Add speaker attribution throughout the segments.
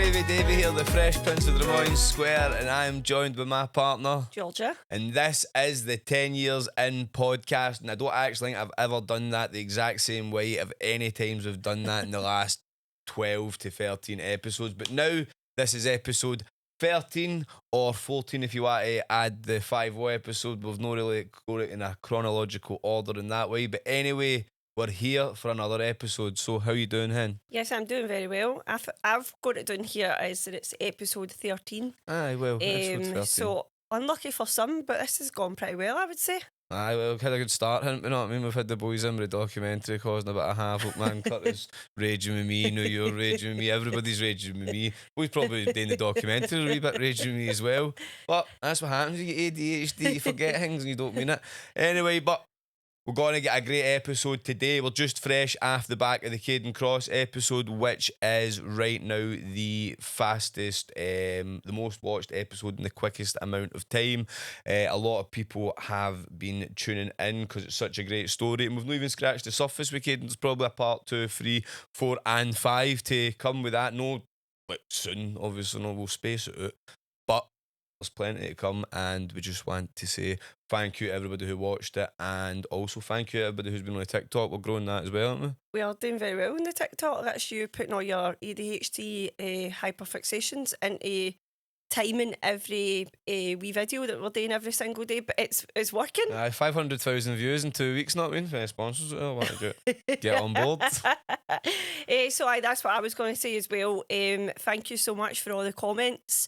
Speaker 1: Ravie Davie here, the Fresh Prince of Drummond Square, and I am joined by my partner,
Speaker 2: Georgia.
Speaker 1: And this is the 10 years in podcast, and I don't actually think I've ever done that the exact same way of any times we've done that in the last 12 to 13 episodes. But now, this is episode 13 or 14 if you want to add the 5-0 episode. We've not really got it in a chronological order in that way. But anyway, we're here for another episode. So how you doing, Hen?
Speaker 2: Yes, I'm doing very well. I've got it down here as that it's episode 13.
Speaker 1: Aye, well, episode 13.
Speaker 2: So unlucky for some, but this has gone pretty well, I would say.
Speaker 1: Aye, well, we've had a good start, haven't we? You know what I mean? We've had the boys in with the documentary causing a bit of havoc, man. Curtis raging with me, now you're raging with me, everybody's raging with me. Boys probably doing the documentary a wee bit raging with me as well. But that's what happens, you get ADHD, you forget things and you don't mean it. Anyway, but we're going to get a great episode today. We're just fresh off the back of the Caden Cross episode, which is right now the fastest, the most watched episode in the quickest amount of time. A lot of people have been tuning in because it's such a great story, and we've not even scratched the surface with Caden. There's probably a part 2, 3, 4 and 5 to come with that. No, like soon, obviously, no, we'll space it out. But there's plenty to come, and we just want to say thank you to everybody who watched it, and also thank you to everybody who's been on the TikTok. We're growing that as well, aren't we?
Speaker 2: We are doing very well on the TikTok. That's you putting all your ADHD hyperfixations into timing every wee video that we're doing every single day, but it's working.
Speaker 1: 500,000 views in 2 weeks, not being sponsors. I want to get on board.
Speaker 2: So that's what I was going to say as well. Thank you so much for all the comments.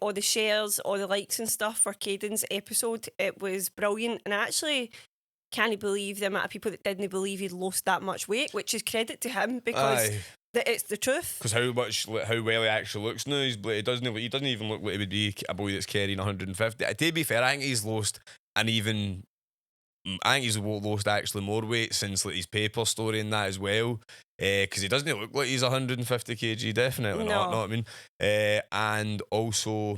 Speaker 2: All the shares, all the likes and stuff for Caden's episode. It was brilliant, and I actually can't believe the amount of people that didn't believe he'd lost that much weight, which is credit to him because it's the truth.
Speaker 1: Because how well he actually looks now, he doesn't even look like he would be a boy that's carrying 150. To be fair, I think he's lost actually more weight since like his paper story and that as well. Because he doesn't look like he's 150 kg, definitely not. Know what I mean? And also,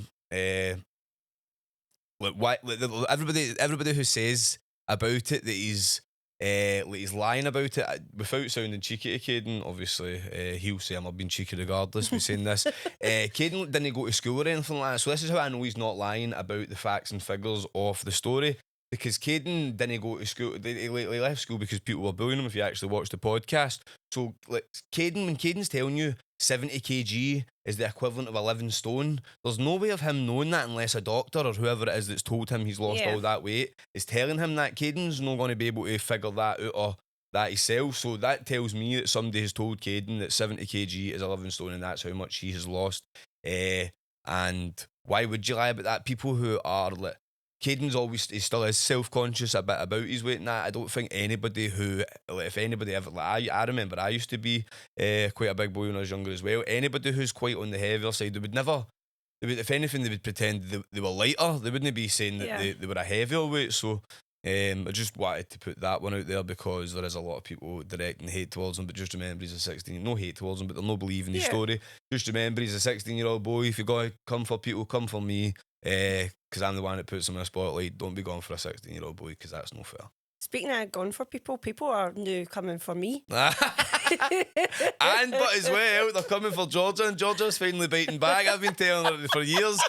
Speaker 1: everybody who says about it that he's lying about it without sounding cheeky to Caden. Obviously, he'll say I'm being cheeky regardless. We're saying this. Caden didn't go to school or anything like that, so this is how I know he's not lying about the facts and figures of the story. Because Caden didn't go to school, he left school because people were bullying him. If you actually watch the podcast, so like when Caden's telling you 70 kg is the equivalent of 11 stone, there's no way of him knowing that unless a doctor or whoever it is that's told him he's lost all that weight is telling him that. Caden's not going to be able to figure that out or that himself. So that tells me that somebody has told Caden that 70 kg is 11 stone and that's how much he has lost. And why would you lie about that? People who are like, Caden's he still is self-conscious a bit about his weight and that. I don't think anybody who, like, if anybody ever, like, I remember I used to be quite a big boy when I was younger as well. Anybody who's quite on the heavier side, if anything, they would pretend they were lighter. They wouldn't be saying that they were a heavier weight. So I just wanted to put that one out there because there is a lot of people directing hate towards him, but just remember he's a 16, no hate towards him, but they're not believing his story. Just remember he's a 16-year-old boy. If you gotta come for people, come for me. Because I'm the one that puts him in a spotlight. Don't be going for a 16-year-old boy because that's no fair.
Speaker 2: Speaking of going for people are now coming for me.
Speaker 1: But as well, they're coming for Georgia, and Georgia's finally biting back. I've been telling her for years,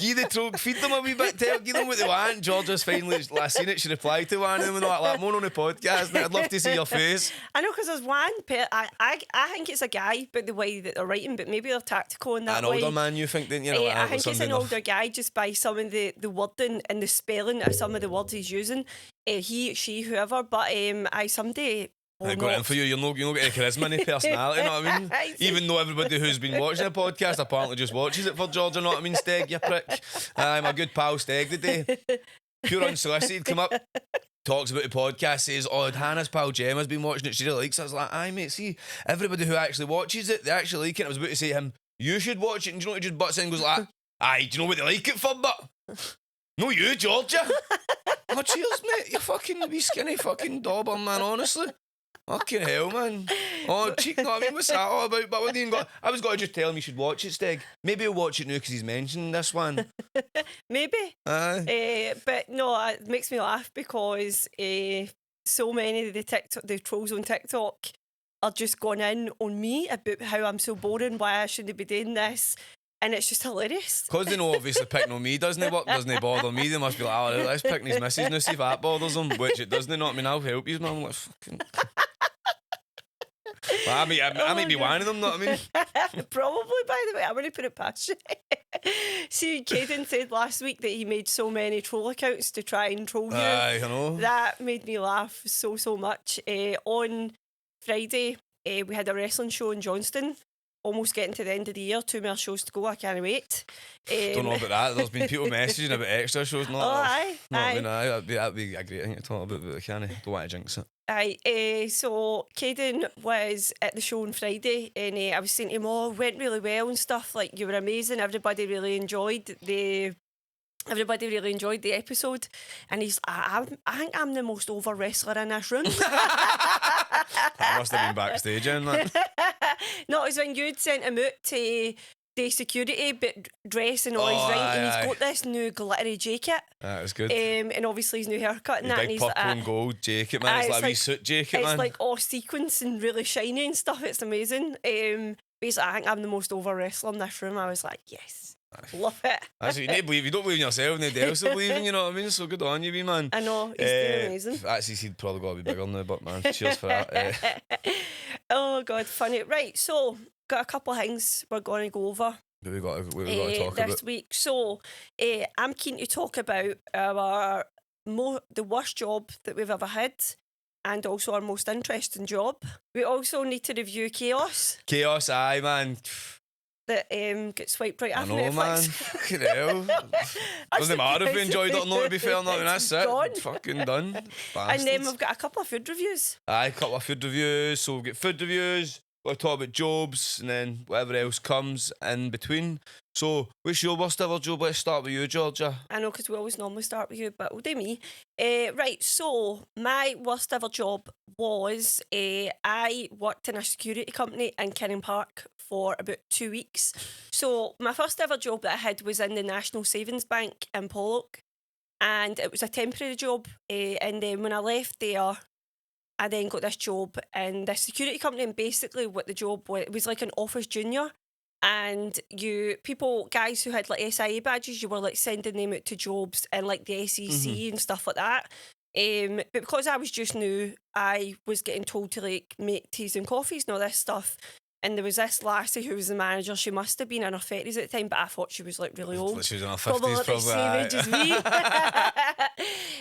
Speaker 1: feed them a wee bit, give them what they want. Georgia's finally, I seen it, she replied to one of them and like more on the podcast, and I'd love to see your face.
Speaker 2: I know, because there's one, I think it's a guy, but the way that they're writing, but maybe they're tactical in that
Speaker 1: way. An
Speaker 2: older
Speaker 1: man, you think, didn't you?
Speaker 2: I think it's an older guy just by some of the wording and the spelling of some of the words he's using. He, she, whoever, but someday.
Speaker 1: I got it in for you. You're not getting charisma and personality, you know what I mean? Even though everybody who's been watching the podcast apparently just watches it for Georgia, you know what I mean, Steg, you prick. My good pal Steg today, pure unsolicited, come up, talks about the podcast, says, Hannah's pal Gemma's been watching it, she really likes it. I was like, aye mate, see, everybody who actually watches it, they actually like it. I was about to say to him, you should watch it, and do you know what he just butts in and goes like, aye, do you know what they like it for, but no you, Georgia. Oh, cheers, mate, you fucking wee skinny fucking dauber, man, honestly. Fucking hell, man. Oh, cheek, no, I mean, what's that all about? But what do you got? I was going to just tell him you should watch it, Steg. Maybe he'll watch it now because he's mentioned this one.
Speaker 2: Maybe. But no, it makes me laugh because so many of the trolls on TikTok are just gone in on me about how I'm so boring, why I shouldn't be doing this. And it's just hilarious.
Speaker 1: Because they know obviously picking on me doesn't bother me. They must be like, oh, let's pick his missus now, see if that bothers them. Which it doesn't, know what I mean? I'll help you, man. I'm like, fucking... Well, I might be one of them, know what I mean?
Speaker 2: Probably, by the way. I'm going to put it past you. See, Caden said last week that he made so many troll accounts to try and troll you.
Speaker 1: I know.
Speaker 2: That made me laugh so much. On Friday, we had a wrestling show in Johnston. Almost getting to the end of the year, 2 more shows to go. I can't wait.
Speaker 1: Don't know about that. There's been people messaging about extra shows.
Speaker 2: Aye.
Speaker 1: That'd be a great thing to talk about, but I can't. Don't want to jinx it.
Speaker 2: Aye. So Caden was at the show on Friday, and I was saying to him, "Oh, it went really well and stuff. Like, you were amazing. Everybody really enjoyed the episode." And he's, I think I'm the most over wrestler in this room.
Speaker 1: I must have been backstage in that.
Speaker 2: No, it was when you'd sent him out to the security, but dress and all his right, and he's got this new glittery jacket.
Speaker 1: That was good.
Speaker 2: And obviously his new haircut and that.
Speaker 1: Big
Speaker 2: and he's
Speaker 1: purple
Speaker 2: like,
Speaker 1: and gold jacket, man. It's like a wee suit jacket, man.
Speaker 2: It's like all sequins and really shiny and stuff. It's amazing. Basically, I think I'm the most over wrestler in this room. I was like, yes. Love it.
Speaker 1: That's what you need to believe. You don't believe in yourself, nobody else will believe in you, know what I mean? So good on you, wee man.
Speaker 2: I know, he's doing amazing.
Speaker 1: Actually, he'd probably got to be bigger now, but man, cheers for that.
Speaker 2: Oh, God, funny. Right, so, got a couple of things we're going to go over.
Speaker 1: What we got to talk
Speaker 2: this
Speaker 1: about
Speaker 2: week. So, I'm keen to talk about the worst job that we've ever had, and also our most interesting job. We also need to review Chaos.
Speaker 1: Chaos, aye, man.
Speaker 2: That got swiped right off
Speaker 1: I know,
Speaker 2: Netflix.
Speaker 1: man. Fucking hell. Doesn't matter if we enjoyed it or not, to be fair. Not, that's it.
Speaker 2: Gone.
Speaker 1: Fucking done. Bastards.
Speaker 2: And then we've got a couple of food reviews.
Speaker 1: Aye, a couple of food reviews. So we'll get food reviews, we'll talk about jobs, and then whatever else comes in between. So, what's your worst ever job? Let's start with you, Georgia.
Speaker 2: I know, because we always normally start with you, but we'll do me. Right, so my worst ever job was I worked in a security company in Kinnan Park for about 2 weeks. So my first ever job that I had was in the National Savings Bank in Pollock, and it was a temporary job. And then when I left there, I then got this job in this security company, and basically what the job was, it was like an office junior. And guys who had like SIA badges, you were like sending them out to jobs and like the SEC and stuff like that. But because I was just new, I was getting told to like make teas and coffees and all this stuff. And there was this lassie who was the manager. She must have been in her 30s at the time, but I thought she was like really old.
Speaker 1: She was in her 50s,
Speaker 2: probably. Like the same age as me.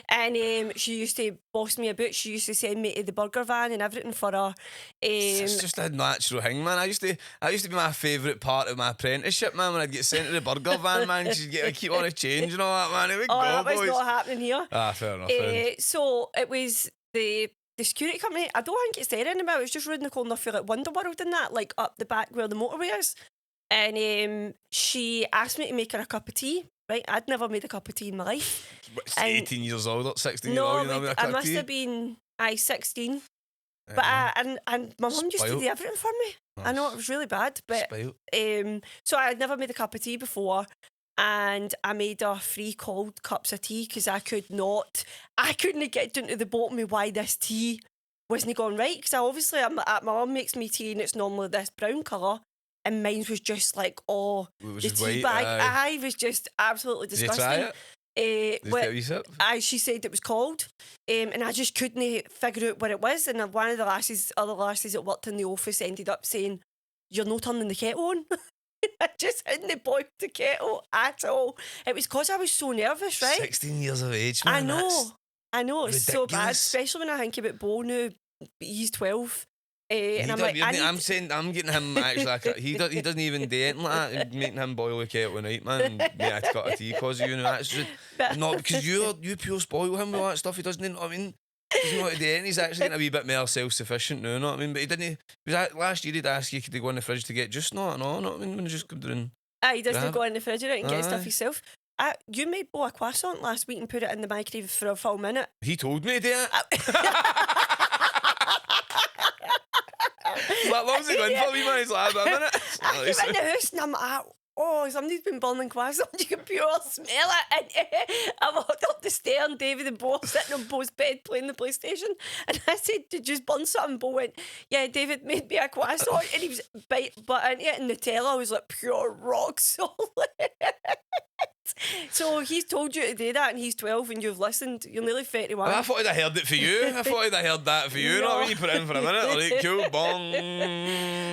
Speaker 2: And she used to boss me about. She used to send me to the burger van and everything for her.
Speaker 1: It's just a natural thing, man. I used to be my favourite part of my apprenticeship, man, when I'd get sent to the burger van, man. She'd get keep on a change and all that, man. It would go,
Speaker 2: that was
Speaker 1: boys.
Speaker 2: not happening here.
Speaker 1: Fair enough.
Speaker 2: So it was the security company. I don't think it's there anymore. It was just round the corner for like Wonderworld and that, like up the back where the motorway is. And she asked me to make her a cup of tea. Right, I'd never made a cup of tea in my life.
Speaker 1: 18 years old or 16 years old, you know,
Speaker 2: I must have been 16. But and my mum used to do everything for me. Nice. I know, it was really bad, but so I had never made a cup of tea before, and I made her 3 cold cups of tea because I couldn't get down to the bottom of why this tea wasn't going right. Because my mum makes me tea and it's normally this brown colour. And mine was just like, the tea bag. I was just absolutely disgusting.
Speaker 1: Did you try it?
Speaker 2: She said it was cold, and I just couldn't figure out what it was. And one of the other lasses that worked in the office ended up saying, "You're not turning the kettle on." I just hadn't boiled the kettle at all. It was because I was so nervous, right?
Speaker 1: 16 years of age, man.
Speaker 2: I know. It's
Speaker 1: ridiculous.
Speaker 2: So bad, especially when I think about Bo now. He's 12. And I'm getting him actually. He doesn't even do anything like that. Making him boil a kettle at night, man. And I got a tea because of you. And that's just not because you pure spoil him with all that stuff. He doesn't know what I mean. He doesn't know what to do. And he's actually getting a wee bit more self-sufficient now. Know what I mean? But he didn't. He was last year. He'd ask you could he go in the fridge to get just not. No, know what I mean? When he just come down. He doesn't go in the fridge and get stuff himself. You made Bo a croissant last week and put it in the microwave for a full minute.
Speaker 1: He told me to do it. Like, loves it going for me, man. He's like, a minute.
Speaker 2: I came in the house and I'm like, oh, somebody's been burning kvass on your computer, smell it. And I walked up the stairs and David and Bo sitting on Bo's bed playing the PlayStation. And I said, did you just burn something? Bo went, yeah, David made me a croissant. And he was bite into it, and Nutella was like pure rock solid. So he's told you to do that, and he's 12 and you've listened. You're nearly 31.
Speaker 1: I thought I'd heard it for you. I thought I'd heard that for you.
Speaker 2: No.
Speaker 1: Not when you put it in for a minute. Like, cool, bong.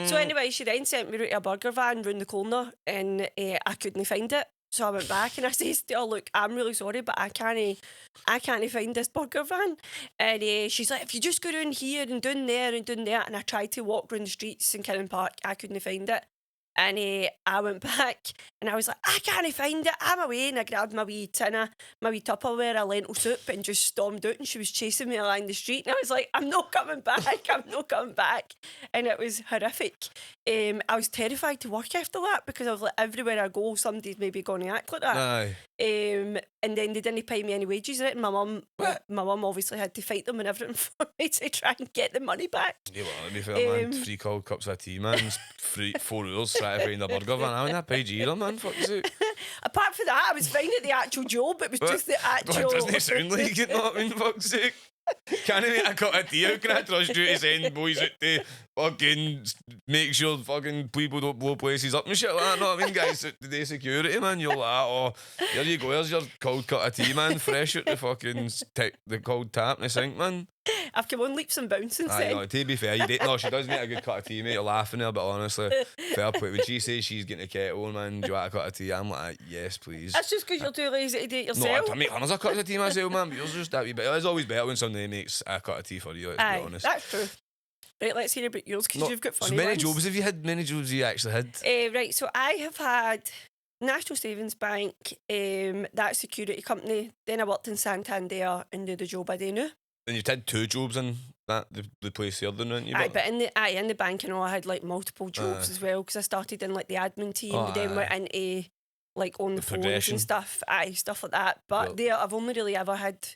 Speaker 2: So anyway, she then sent me round to a burger van round the corner, and I couldn't find it. So I went back and I says to her, look, I'm really sorry, but I can't find this burger van. And she's like, if you just go down here and down there and down there. And I tried to walk round the streets in Kinnan Park, I couldn't find it. And I went back and I was like, I can't find it, I'm away. And I grabbed my wee Tupperware, a lentil soup, and just stormed out. And she was chasing me along the street. And I was like, I'm not coming back, I'm not coming back. And it was horrific. I was terrified to work after that because I was like, everywhere I go, somebody's maybe going to act like that.
Speaker 1: Aye.
Speaker 2: And then they didn't pay me any wages in it. And my mum obviously had to fight them and everything for me to try and get the money back.
Speaker 1: Yeah, well, let me fair, man. 3 cold cups of tea, man. 4 hours trying to find a burger van. I wouldn't have paid you either, man. Fuck's sake.
Speaker 2: Apart from that, I was fine at the actual job. It was just the actual...
Speaker 1: It doesn't sound like it, you know what I mean? Fuck's sake. Can't I make a cup of tea? How can I trust you to send boys out to fucking make sure fucking people don't blow places up and shit like that? Know what I mean, guys? The security, man. You're like, oh, here you go. Here's your cold cup of tea, man. Fresh out the fucking the cold tap in the sink, man.
Speaker 2: I've come on leaps and bounds since then.
Speaker 1: No, to be fair, no, she does make a good cup of tea, mate. You're laughing there, but honestly, fair play. When she says she's getting a kettle, man, do you want a cup of tea? I'm like, yes, please.
Speaker 2: That's just because you're too lazy to do it yourself.
Speaker 1: No, I make hundreds of cups of tea myself, man, but yours just that wee bit. It's always better when somebody makes a cup of tea for you, let's be honest.
Speaker 2: That's true. Right, let's hear about yours because you've got funny
Speaker 1: So many
Speaker 2: ones.
Speaker 1: jobs have you had? Many jobs you actually had?
Speaker 2: Right, so I have had National Savings Bank, that security company. Then I worked in Santander and did the job I do now.
Speaker 1: And you've had 2 jobs in that the place here, didn't you?
Speaker 2: But in the bank, I had like multiple jobs as well because I started in like the admin team, then went into like on the phones and stuff, stuff like that. But I've only really ever had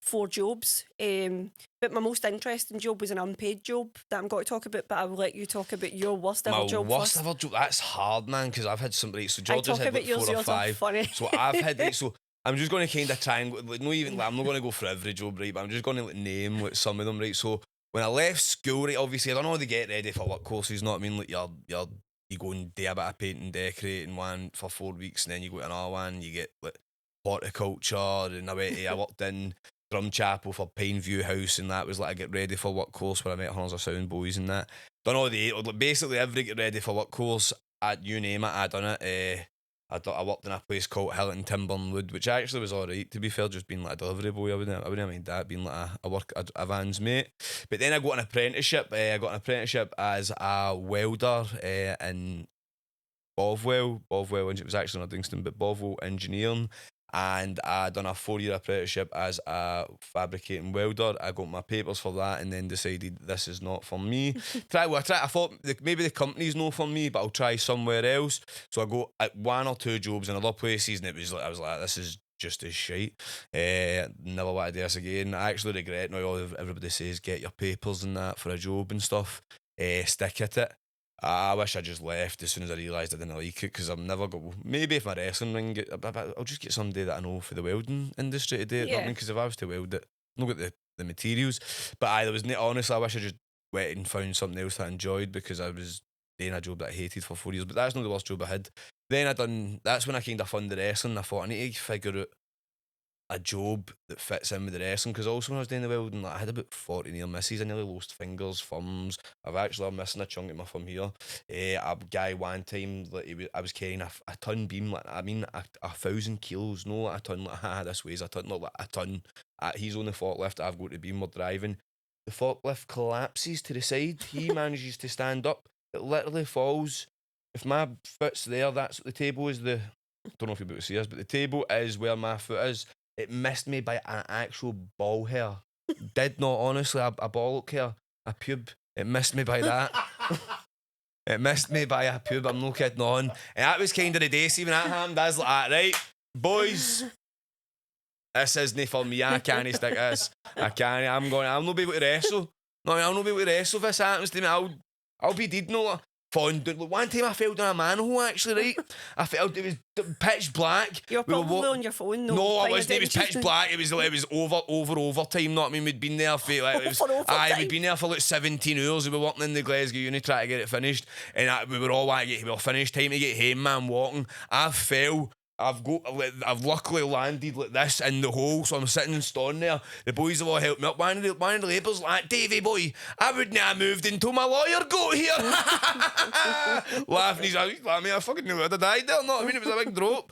Speaker 2: 4 jobs. But my most interesting job was an unpaid job that I'm going to talk about. But I will let you talk about your worst ever job.
Speaker 1: My worst ever job. That's hard, man, because I've had somebody. So George has had like 4 or 5.
Speaker 2: Funny.
Speaker 1: So I've had like, so. I'm just going to kind of try and like, I'm not going to go for every job, right? But I'm just going to like, name like some of them, right? So when I left school, right, obviously I don't know how to get ready for work courses. You know what I mean? Like you go and do a bit of painting, decorating one for 4 weeks, and then you go to another one. You get like horticulture, and I worked in Drumchapel for Pineview House, and that was like a get ready for work course where I met hundreds of sound boys and that. Done all the basically every get ready for work course. You name it, I done it. I worked in a place called Hillington Timber Wood, which actually was alright, to be fair, just being like a delivery boy. I wouldn't mind that, being like a van's mate. But then I got an apprenticeship. I got an apprenticeship as a welder in Bothwell, and it was actually in Uddingston, but Bothwell Engineering. And I done a 4-year apprenticeship as a fabricating welder. I got my papers for that and then decided this is not for me. I thought maybe the company's not for me, but I'll try somewhere else. So I go at 1 or 2 jobs in other places, and I was like, this is just as shite. Never want to do this again. I actually regret now. Everybody says get your papers and that for a job and stuff. Stick at it. I wish I just left as soon as I realised I didn't like it, because I'm never going. Maybe if my wrestling ring, I'll just get somebody that I know for the welding industry to do it.
Speaker 2: Yeah.
Speaker 1: Because if I was to weld it, I've not got the materials. But there was honestly, I wish I just went and found something else that I enjoyed, because I was doing a job that I hated for 4 years. But that's not the worst job I had. Then that's when I kind of found the wrestling. I thought I need to figure out a job that fits in with the wrestling, because also when I was doing the welding, I had about 40 near misses. I nearly lost fingers, thumbs. I'm missing a chunk of my thumb here. A guy one time, I was carrying a ton beam, like I mean 1,000 kilos, no like a ton, like this weighs a ton, not like a ton. He's on the forklift, I've got the beam, we're driving. The forklift collapses to the side. He manages to stand up. It literally falls. If my foot's there, that's what the table is. I don't know if you're able to see us, but the table is where my foot is. It missed me by an actual ball hair. Did not, honestly, a bollock hair, a pube. It missed me by that. It missed me by a pube, I'm not kidding on. And that was kind of the day, Stephen Atham. I was like, right, boys, this isn't for me. I can't stick this. I'll not be able to wrestle. No, I'll not be able to wrestle if this happens to me. I'll be dead. No, falling down. One time I fell down a manhole, actually, right? I felt it was pitch black.
Speaker 2: You're probably on your phone, though.
Speaker 1: No, I wasn't. It was pitch black. It was overtime. Not I mean, we'd been there for like we'd been there for like 17 hours. We were working in the Glasgow uni trying to get it finished, and we were all like, we were finished. Time to get home, man. Walking. I fell. I've luckily landed like this in the hole, so I'm sitting and standing there. The boys have all helped me up. One of the labourers like, Davie boy, I wouldn't have moved until my lawyer got here. Laughing, he's like, me, I fucking knew I'd have died there. Not, I mean, it was a big drop.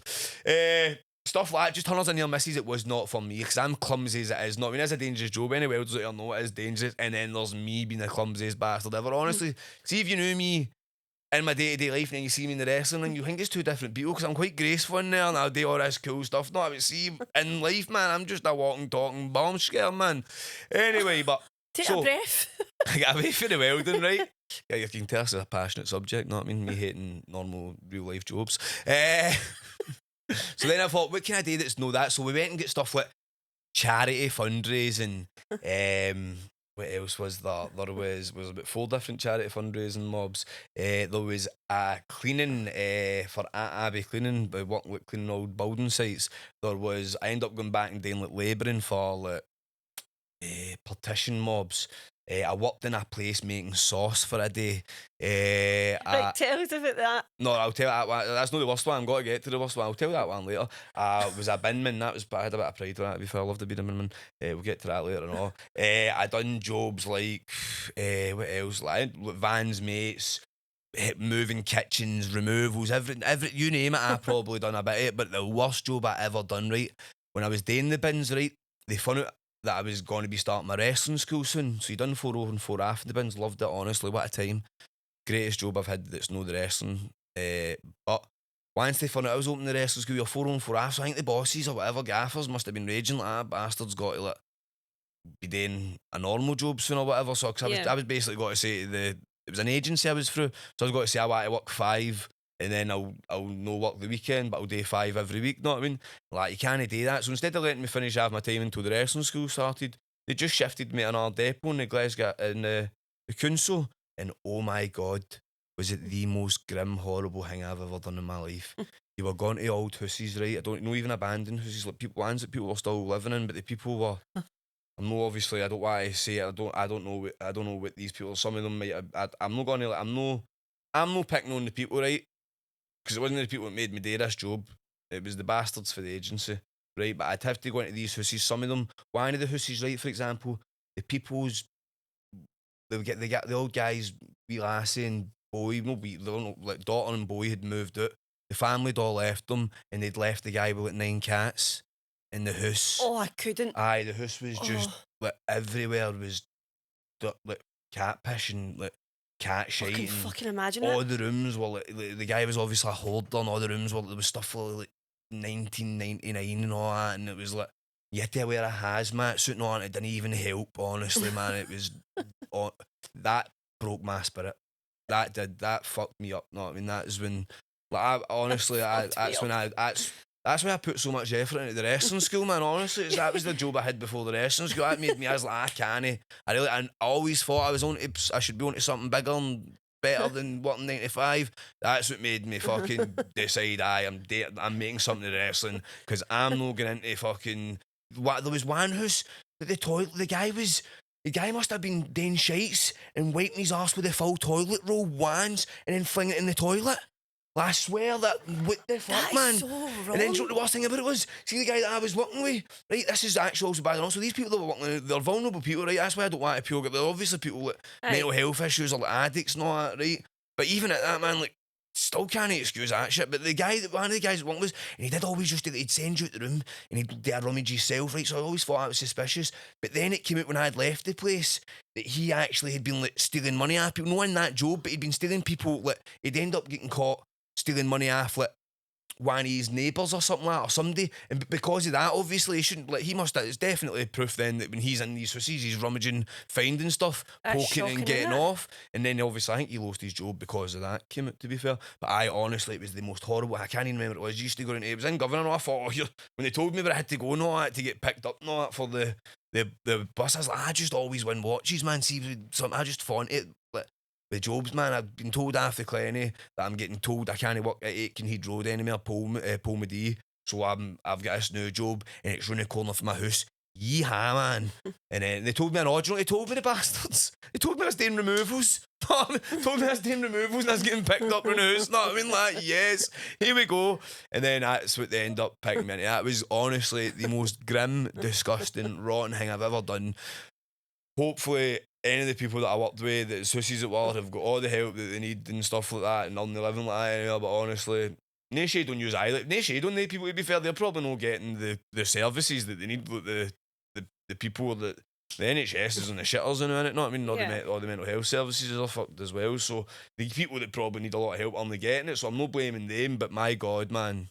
Speaker 1: Stuff like that, just turn us in your misses. It was not for me because I'm clumsy as it is. Not, I mean, it's a dangerous job. Any welders out there know it is dangerous, and then there's me being the clumsiest bastard ever. Honestly, see if you knew me in my day-to-day life and then you see me in the wrestling and you think it's two different people because I'm quite graceful in there and I'll do all this cool stuff. No, but see, in life, man, I'm just a walking, talking bomb scare, man. Anyway, but
Speaker 2: take a breath.
Speaker 1: I got away for the welding, right? Yeah, you can tell it's a passionate subject, know what I mean? Me hating normal real-life jobs. So then I thought, what can I do that's no that? So we went and get stuff like charity fundraising. What else was there? There was about 4 different charity fundraising mobs. There was a cleaning for Abbey cleaning, by working with cleaning old building sites. There was, I ended up going back and doing like labouring for like partition mobs. I worked in a place making sauce for a day.
Speaker 2: Right, tell us about that.
Speaker 1: No, I'll tell you that one. That's not the worst one. I'm going to get to the worst one. I'll tell you that one later. I was a binman. I had a bit of pride with that, to be fair. I loved to be a binman. We'll get to that later on. I done jobs like, what else? Like vans, mates, moving kitchens, removals, every you name it, I probably done a bit of it. But the worst job I ever done, right, when I was doing the bins, right, they found out that I was going to be starting my wrestling school soon. So you done 4 over and 4 after the bins. Loved it, honestly. What a time. Greatest job I've had that's no the wrestling. But once they found out I was opening the wrestling school, you're 4 over and 4 after. So I think the bosses or whatever, gaffers, must have been raging like that. Bastard's got to like be doing a normal job soon or whatever. So cause I was basically got to say to it was an agency I was through. So I was got to say I want to work 5 and then I'll no work the weekend, but I'll do 5 every week, know what I mean? Like, you can't do that. So instead of letting me finish half my time until the wrestling school started, they just shifted me to another depot in the Glasgow, in the council, and oh my God, was it the most grim, horrible thing I've ever done in my life. You were going to old houses, right? I don't know, even abandoned houses, like ones that people were still living in, but the people were, I'm not obviously, I don't want to say it, I don't know what these people, some of them might, I'm not going to, I'm not picking on the people, right? Because it wasn't the people that made me do this job. It was the bastards for the agency, right? But I'd have to go into these houses. Some of them, one of the houses, right, for example, the people's, they get the old guys, wee lassie and boy, like daughter and boy had moved out. The family had all left them, and they'd left the guy with like 9 cats in the house.
Speaker 2: Oh, I couldn't.
Speaker 1: Aye, the house was just like everywhere was like cat piss and like cat shite. I can
Speaker 2: fucking imagine
Speaker 1: all
Speaker 2: it.
Speaker 1: the rooms were like the guy was obviously a hoarder, and all the rooms were there was stuff for like 1999 and all that, and it was like you had to wear a hazmat suit and all, and it didn't even help. Honestly, man, it was that broke my spirit. That fucked me up. No, I mean that is when like that's why I put so much effort into the wrestling school, man. Honestly, that was the job I had before the wrestling school. That made me, I was like, I can't. I always thought I should be onto something bigger and better than working 95. That's what made me fucking decide I'm making something of wrestling, because I'm not going into fucking. There was one house that the guy must have been doing shites and wiping his arse with a full toilet roll once and then flinging it in the toilet. I swear that, what the fuck, man?
Speaker 2: So wrong.
Speaker 1: And then the worst thing about it was, see the guy that I was working with, right, this is actually also bad. And also, these people that were working with, they're vulnerable people, right? That's why I don't want to pure. They're obviously people with mental health issues or like addicts and all that, right? But even at that, man, like, still can't excuse that shit. But one of the guys that worked with us, and he did always just do that, he'd send you out the room and he'd do a rummage himself, right? So I always thought that was suspicious. But then it came out when I had left the place that he actually had been like stealing money off people. No in that job, but he'd been stealing people, like, he'd end up getting caught stealing money off like one of his neighbours or something like that, or somebody, and because of that, obviously he shouldn't, like, he must have, it's definitely proof then that when he's in these houses he's rummaging, finding stuff, poking it and getting off, and then obviously I think he lost his job because of that, came out, to be fair. But honestly, it was the most horrible, I can't even remember what it was. Used to go into, it was in Governor, and I thought, when they told me that I had to go and all that to get picked up and all that for the bus, I was like, I just always win watches, man. See something, I just fought it like the jobs, man. I've been told after Clenny that I'm getting told I can't work at Aikenhead Road anymore, Polmadee. So I've got this new job and it's round the corner from my house. Yeehaw, man. And then they told me an original. They told me, the bastards. They told me I was doing removals. Told me I was doing removals and I was getting picked up in the house. Know what I mean? Like, yes, here we go. And then that's what they end up picking me into. That was honestly the most grim, disgusting, rotten thing I've ever done. Hopefully, any of the people that I worked with, the sussies at Ward, have got all the help that they need and stuff like that, and they're not living like that anymore. But honestly, no shade on you either. No shade on the people, to be fair. They're probably not getting the services that they need, like the people that the NHS is on the shitters in it, know what I mean? All the mental health services are fucked as well. So the people that probably need a lot of help aren't getting it. So I'm not blaming them, but my God, man.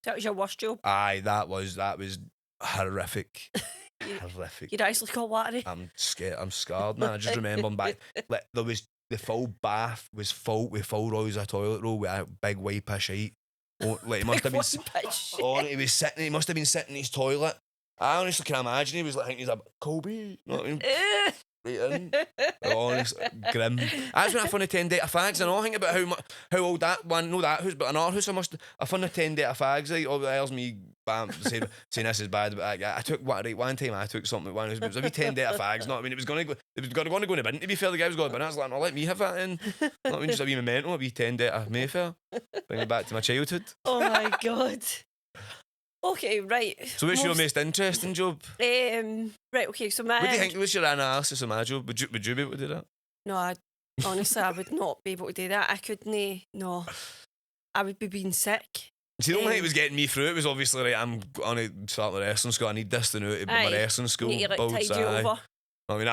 Speaker 2: That was your worst job?
Speaker 1: Aye, that was horrific. Horrific.
Speaker 2: Your eyes look all watery.
Speaker 1: I'm scared. I'm scarred, man. I just remember I'm back. Like, there was the full bath was full with full rolls of toilet roll with a big wipe of shite. Oh, like he must have been. He was sitting. He must have been sitting in his toilet. I honestly can imagine he was like thinking he's a Kobe. You know what I mean? Right in. Honestly, grim. That's when I found a 10 date of fags, and I think about how old that one, no that house, but another house I found a 10 date of fags, like, all the else me bam saying this is bad, but I took one time I took something at one house, but it was a wee 10 date of fags, not I mean it was gonna go in the bin, to be fair, the guy was going to bin, I was like, no, let me have that in. Not I mean, just a wee memento, a wee 10 date of Mayfair. Bring it back to my childhood.
Speaker 2: Oh my God. Okay, right.
Speaker 1: So what's your most interesting job?
Speaker 2: Right, okay, so
Speaker 1: what do you think was your analysis of my job? Would you be able to do that?
Speaker 2: No, honestly, I would not be able to do that. I couldn't, no. I would be being sick.
Speaker 1: See, the only thing that was getting me through it was obviously, right, I'm going to start my wrestling school. I need this to know to my wrestling school.
Speaker 2: Need to, like, tide you over.
Speaker 1: I mean,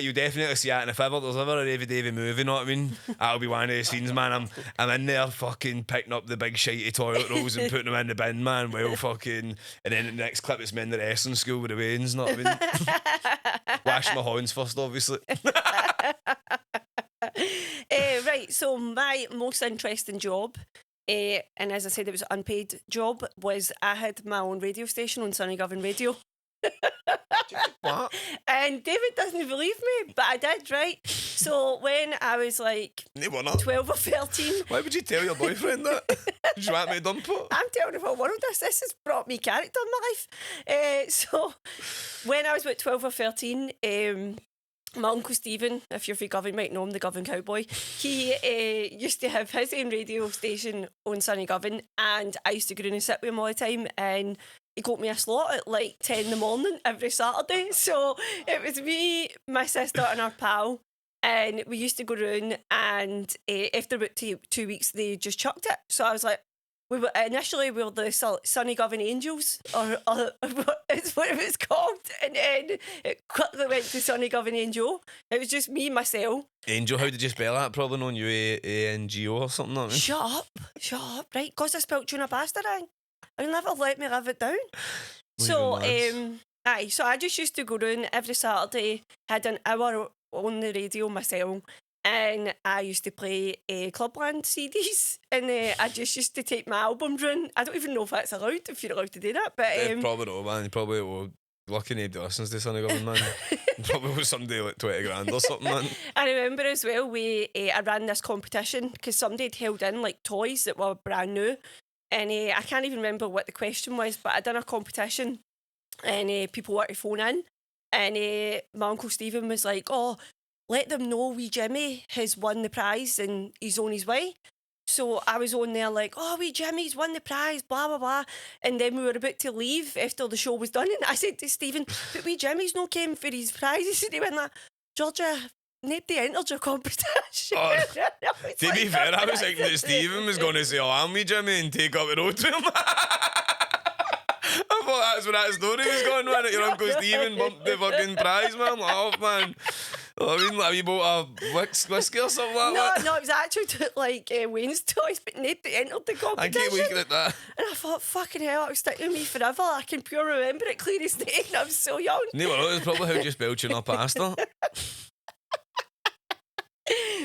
Speaker 1: you'll definitely see that, and if there's ever a Ravie Davie movie, you know what I mean? That'll be one of the scenes, man. I'm in there fucking picking up the big shitey toilet rolls and putting them in the bin, man. Well, fucking, and then the next clip it's me in the wrestling school with the wains, know what I mean? Wash my horns first, obviously.
Speaker 2: Right, so my most interesting job, and as I said, it was an unpaid job, was I had my own radio station on Sunny Govan Radio.
Speaker 1: What?
Speaker 2: And David doesn't believe me, but I did, right? So when I was like 12 or 13.
Speaker 1: Why would you tell your boyfriend that? Did you want me to dump it?
Speaker 2: I'm telling the whole world this has brought me character in my life. So when I was about 12 or 13, my Uncle Stephen, if you're from Govan, might know him, the Govan Cowboy. He used to have his own radio station on Sunny Govan, and I used to go in and sit with him all the time, and he got me a slot at like 10 in the morning every Saturday. So it was me, my sister and our pal, and we used to go round, and after about 2 weeks they just chucked it. So I was like, we were the Sunny Govan Angels, or it's what it was called, and then it quickly went to Sunny Govan Angel. It was just me, myself.
Speaker 1: Angel, how did you spell that? Probably known UANGO or something. Like that.
Speaker 2: Shut up, right? Because I spelled tuna pasta wrong. They'll never let me live it down. So, so I just used to go round every Saturday, had an hour on the radio myself, and I used to play Clubland CDs, and I just used to take my albums round. I don't even know if that's allowed, if you're allowed to do that, but
Speaker 1: probably not, man. You probably will. Lucky nobody listens to Sunny Govan, man. Probably was somebody like 20 grand or something, man. I
Speaker 2: remember as well, I ran this competition because somebody had held in like toys that were brand new. And I can't even remember what the question was, but I done a competition and people were to phone in. And my Uncle Stephen was like, oh, let them know wee Jimmy has won the prize and he's on his way. So I was on there like, oh, wee Jimmy's won the prize, blah, blah, blah. And then we were about to leave after the show was done. And I said to Stephen, but wee Jimmy's not came for his prizes. And he went like, Georgia, nobody entered your competition.
Speaker 1: Oh, to be fair, I was thinking that Stephen was going to say, oh, I'm wee Jimmy and take up the road to him. I thought that's where that story was going, man. Your Uncle Stephen bumped the fucking prize, man. Like, oh, man. I mean, like, you bought a whiskey or something like that?
Speaker 2: No, it was actually like Wayne's toys, but nobody entered the competition.
Speaker 1: I keep looking at that.
Speaker 2: And I thought, fucking hell, it'll stick with me forever. I can pure remember it clear as day, and I was so young.
Speaker 1: No, it's probably how you spell tuna pasta.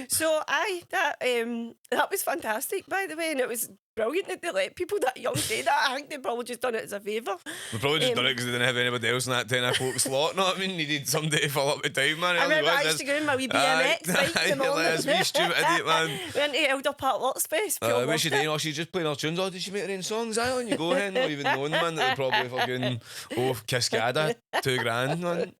Speaker 2: So that was fantastic, by the way, and it was brilliant that they let people that young say that. I think they probably just done it as a favour.
Speaker 1: They probably just done it because they didn't have anybody else in that 10 o'clock slot. Know what I mean? Needed somebody to fill up the time, man.
Speaker 2: I remember I used to go in my wee BMX bike in the morning.
Speaker 1: That's wee stupid idiot, man.
Speaker 2: Went to Elder Park Workspace.
Speaker 1: I wish you didn't. She's just playing her tunes. Oh, did she make her own songs? Aye, on you go ahead. Not even knowing, man, that they probably fucking Cascada, $2,000, man.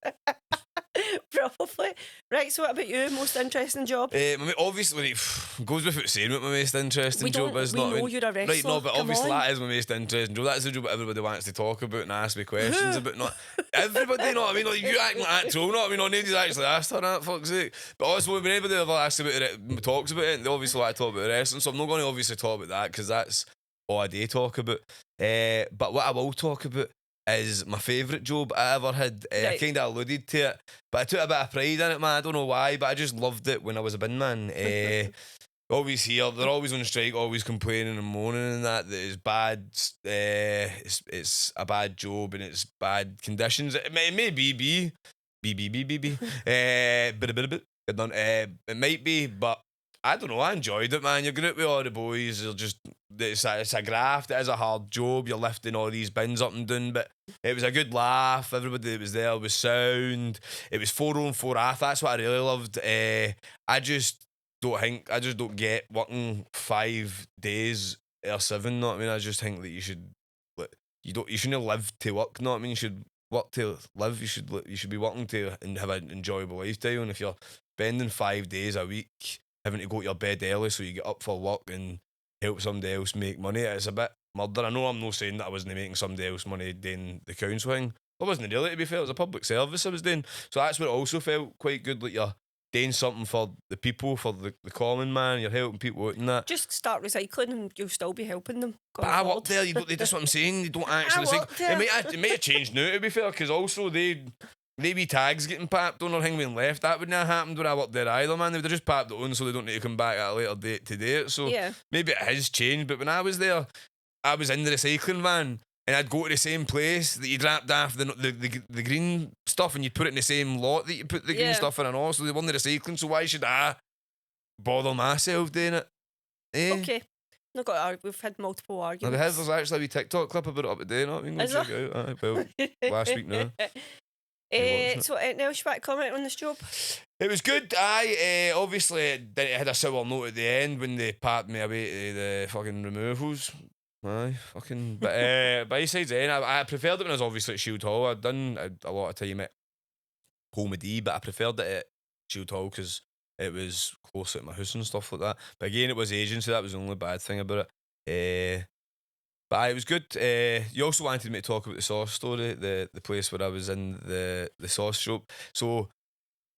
Speaker 2: Probably. Right, so what about you? Most interesting job?
Speaker 1: Obviously, it goes without saying what my most interesting job is.
Speaker 2: We know you're a wrestler.
Speaker 1: Right, no, but obviously that is my most interesting job. That's the job that everybody wants to talk about and ask me questions about. Not everybody, you know what I mean? Like, you acting like that troll, you know what I mean? No, nobody's actually asked her that, fuck's sake. But also, when anybody ever asks about it, talks about it, they obviously like to talk about wrestling, so I'm not going to obviously talk about that because that's all I do talk about. But what I will talk about is my favourite job I ever had. I kind of alluded to it, but I took a bit of pride in it, man. I don't know why, but I just loved it when I was a bin man. Always here, they're always on strike, always complaining and moaning and that it's bad. It's a bad job and it's bad conditions. It may be. It might be, but I don't know, I enjoyed it, man. You're going out with all the boys, it's a graft, it is a hard job, you're lifting all these bins up and down, but it was a good laugh, everybody that was there was sound, it was 4 on 4 off, that's what I really loved. I just don't get working 5 days or 7, know what I mean? I just think that you should, you shouldn't live to work, know what I mean? You should work to live, you should be working to and have an enjoyable lifestyle, and if you're spending 5 days a week having to go to your bed early so you get up for work and help somebody else make money, it's a bit murder. I know I'm not saying that I wasn't making somebody else money doing the council thing. I wasn't really, to be fair, it was a public service I was doing. So that's what it also felt quite good, like you're doing something for the people, for the common man, you're helping people out and that.
Speaker 2: Just start recycling and you'll still be helping them.
Speaker 1: But I worked there, that's what I'm saying, you don't actually it might have changed now, to be fair, because also maybe tags getting papped on or thing being left. That wouldn't have happened when I worked there either, man. They would have just papped it on so they don't need to come back at a later date to do it. So maybe it has changed. But when I was there, I was in the recycling van and I'd go to the same place that you dropped off the green stuff and you'd put it in the same lot that you put the green stuff in and all. So they weren't the recycling. So why should I bother myself doing it?
Speaker 2: Okay. Not got to argue. We've had multiple arguments.
Speaker 1: There's actually a wee TikTok clip about it up today. Not even check it out. Well, last week now.
Speaker 2: So anything else you want to comment on this job?
Speaker 1: It was good. Obviously it had a sour note at the end when they packed me away to the fucking removals. But besides then, I preferred it when I was obviously at Shield Hall. I'd done a lot of time at Home of D, but I preferred it at Shield Hall because it was close at my house and stuff like that. But again, it was agency, that was the only bad thing about it. But it was good. You also wanted me to talk about the sauce story, the place where I was in the sauce shop. So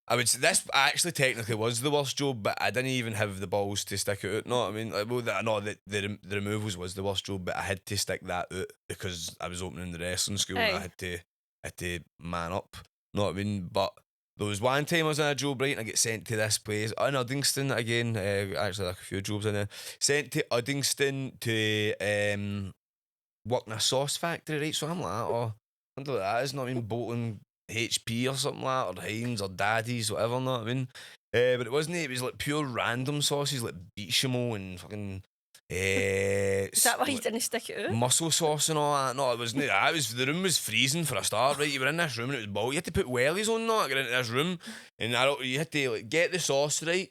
Speaker 1: this actually technically was the worst job, but I didn't even have the balls to stick it out. No, I mean, the removals was the worst job, but I had to stick that out because I was opening the wrestling school and I had to man up. Know what I mean? But there was one time I was in a job, right, and I get sent to this place in Uddingston again. Actually, like a few jobs in there. Sent to Uddingston to work in a sauce factory, right? So I'm like, I wonder what that is. Not I mean, Bolton HP or something like that, or Heinz or Daddy's, whatever. Know what I mean? But it wasn't. It was like pure random sauces, like bechamel and fucking.
Speaker 2: Is that why you didn't stick it out?
Speaker 1: Muscle sauce and all that. No, it wasn't. The room was freezing for a start, right? You were in this room and it was ball. You had to put wellies on, not get into this room, and you had to like get the sauce right,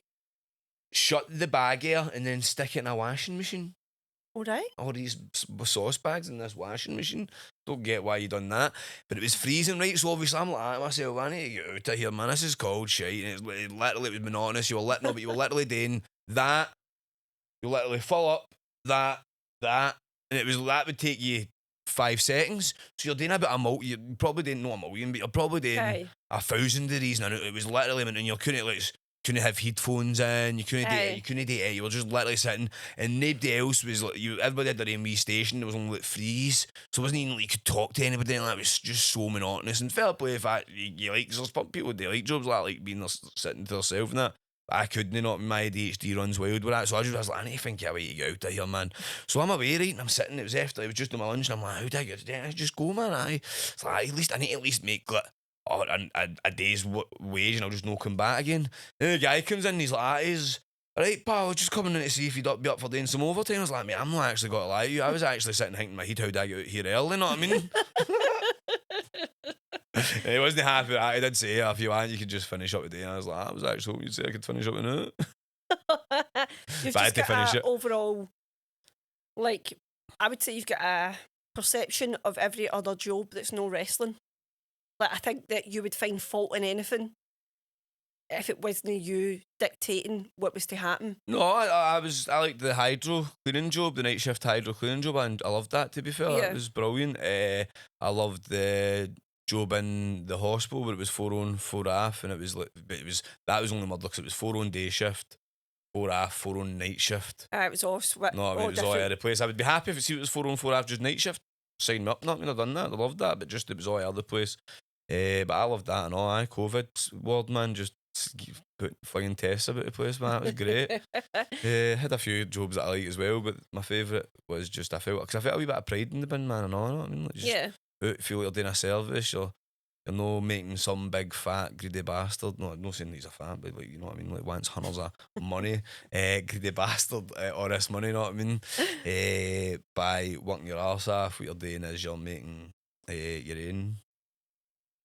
Speaker 1: shut the bag here, and then stick it in a washing machine.
Speaker 2: Alright.
Speaker 1: All these sauce bags in this washing machine. Don't get why you done that. But it was freezing, right? So obviously I'm like to myself, I need to get out of here, man. This is cold shit. And it was monotonous. You were literally doing that. You literally fill up that. And it was that would take you 5 seconds. So you're doing about a million. You probably didn't know a million, but you're probably doing 1,000 of these. And it was literally, and you couldn't have headphones in, you couldn't do it, you were just literally sitting and nobody else was like everybody had their own wee station, there was only like freeze, so it wasn't even like you could talk to anybody and that. It was just so monotonous. And fair play if you like, there's people that like jobs like being sitting to themselves and that. I couldn't, not my ADHD runs wild with that, so I was like, I need to think of a way to get out of here, man. So I'm away, right, and I'm sitting, it was just on my lunch, and I'm like, how do I get it? I just go, man. It's like, at least I need to make like a day's wage, and I'll just knock him back again. Then the guy comes in, and he's like, right, pal, just coming in to see if you'd be up for doing some overtime. I was like, mate, I'm not actually got to lie to you. I was actually sitting thinking in my head, how'd I get out here early, know what I mean? He wasn't happy with that. He did say, if you want, you could just finish up today. And I was like, I was actually hoping you'd say I could finish up tonight.
Speaker 2: You've
Speaker 1: But I
Speaker 2: just
Speaker 1: had to
Speaker 2: got
Speaker 1: finish
Speaker 2: a
Speaker 1: it.
Speaker 2: overall, like, I would say you've got a perception of every other job that's no wrestling. Like, I think that you would find fault in anything if it wasn't you dictating what was to happen.
Speaker 1: No, I liked the hydro cleaning job, the night shift hydro cleaning job, and I loved that, to be fair.
Speaker 2: Yeah.
Speaker 1: It was brilliant. I loved the job in the hospital where it was 4 on, 4 off, and that was only mud because it was 4 on day shift, 4 off, 4 on night shift.
Speaker 2: It was all
Speaker 1: No, I mean, it was all over the place. I would be happy if it was 4 on, 4 off, just night shift. Sign me up, not I've done that. I loved that, but just it was all over the place. But I loved that and all. COVID ward, man, just put flying tests about the place, man. It was great. Had a few jobs that I liked as well, but my favourite was just I felt a wee bit of pride in the bin, man, and all. You know what I mean? Like just feel like you're doing a service, or you're not making some big fat greedy bastard. No, I'm not saying he's a fat, but like, you know what I mean? Like wants hunters of money, greedy bastard, or this money. You know what I mean? By working your arse off, what you're doing is you're making your own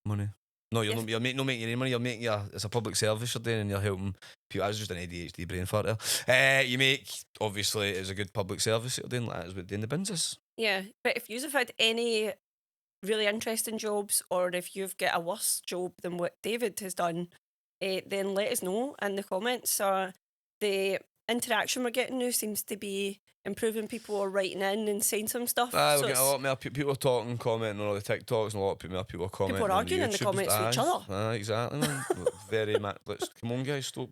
Speaker 1: money. No, you're not making your own money. You're making it's a public service you're doing, and you're helping people. I was just an ADHD brain fart there. You make, obviously, it's a good public service you're doing. Like that is what doing the bins is.
Speaker 2: Yeah, but if you've had any really interesting jobs, or if you've got a worse job than what David has done, then let us know in the comments. The interaction we're getting now seems to be improving. People are writing in and saying some stuff.
Speaker 1: We're getting a lot more people are talking, commenting on all the TikToks, and a lot of more people are commenting.
Speaker 2: People are arguing in the comments with each other.
Speaker 1: Exactly, man. Very much. Come on, guys, stop